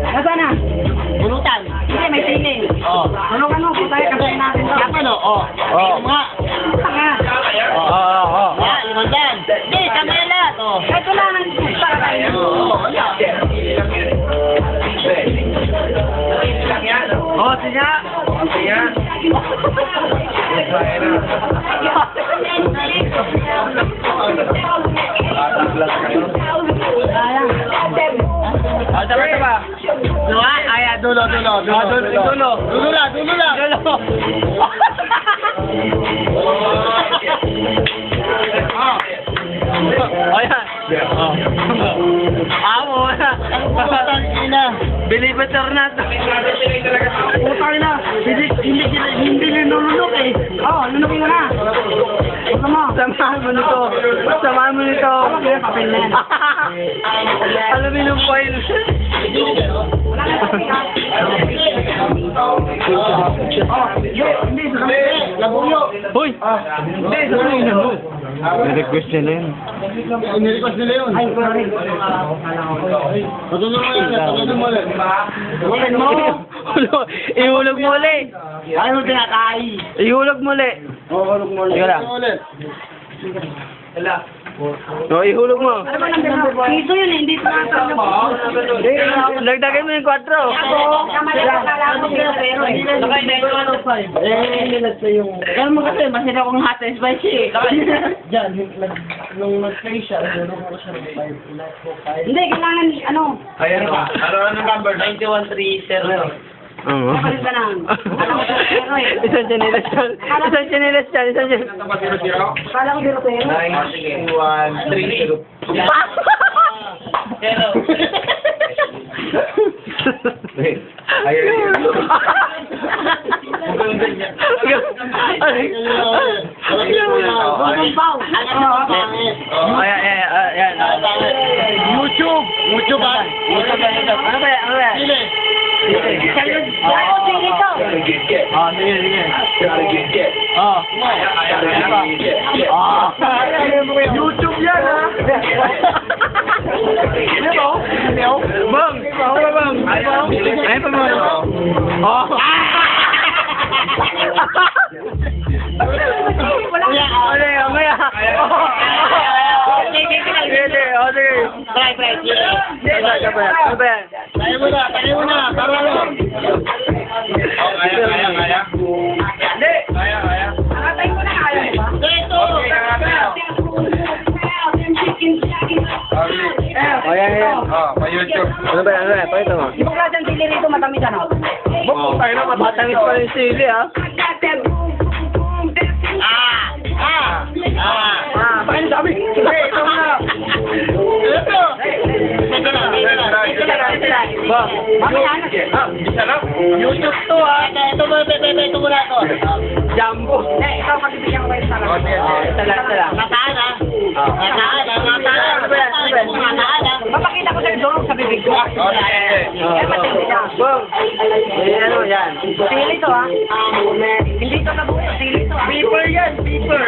Nasaan na? Bulutan. Hindi, may sili. Oh. Tulungan mo, kung tayo kasi natin to. Dapat no? Oh. Oh. Mga. Tanga. Oo. Yan, limang dyan. Hindi, tama yan lahat. Oh. Ito lang ang para tayo. Oh, sige. Oh, tama. Dulo. Dulo lang. Oh, yan. Amo na. Bulutan sila. Believe it or not. Putang na. Hindi linulunok eh. Oo, lunukin mo na. Gusto mo? Samahan mo nito. Ano kaya papel na yan? Aluminum foil. Wala na kasi ha. Hindi, sa kami. Labuyo. Hoy! Hindi, sa kanina mo. Nirequest nila yun. Ay, sorry. Patuloy mo yan. Ulit mo. Ihulog mo ulit. Ay, mo tinatay. Ihulog mo ulit. Sige lang. No, ihulog mo. Ano ba number mo? Dito yun eh, hindi tumatawag. Lagdagan mo yung 4. Kamali ka kala ko pero hindi na. Ganun mo kasi, masira kong hot and spicy. Hindi, kailangan ano. Ayan ba? Ano number? 9130. Oo. Kapalit ka lang. Alam ko pero eh. Isang chanilas yan. Tapos 0-0? Kala ko pero 9-1-3-0. Pero, Ayan yun. Ayan. YouTube. YouTube ba? Ano ba yan? Oo, sige to. Sige. YouTube yan ha. Bang! Ay pa mo. Mamaya. Sige. try. Ano ba yan? Tayo mo na. Para lang. Kaya. Hindi. Kaya. Nakatay ko na kaya ba? Ito. Oh, yan. Oh, may YouTube. Ano ba yan? Pakita mo. Ibang klase ang sili rito, matamis ano? Matamis pa rin sili ha. Pakin sabi. Ito na. Ba? Isa lang? YouTube to ha. Ito mo na to. Jumbo. Ikaw magbibigyan ko kayo sa Oh, sige. Ito lang. Mataan ha. Papakita ko sa dorong sa bibig ko. Oh, sige. Kaya matindi na. Bang. Ano yan? Sili to ha. Hindi to nabuo. Sili to ha. Paper yan. Paper.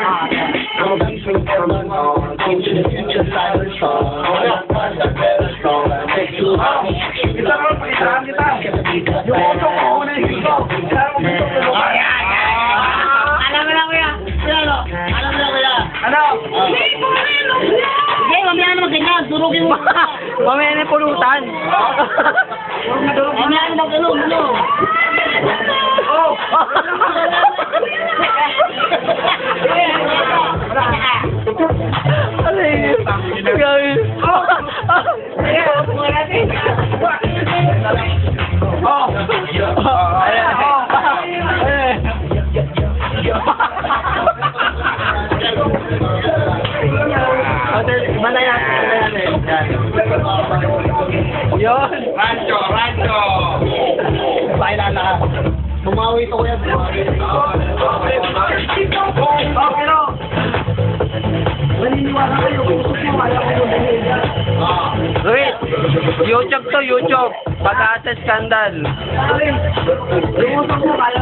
Isa lang, pakisaan kita. Yung auto ko, una yung ito. Alam mo lang kuya. Ano? Sige, mamaya naman ganyan. Durugin mo. Mamaya na pulutan. Mamaya naman ganun. Oh! Ano yun? Gawin. Oh! Yun! Rancho! Baila na. Bumawi ito kuya. Pero, maniniwala kayo. Gusto mo, ayaw ko yung Wait! YouTube to, YouTube. Pag-asa scandal. Yung utok mo, kaya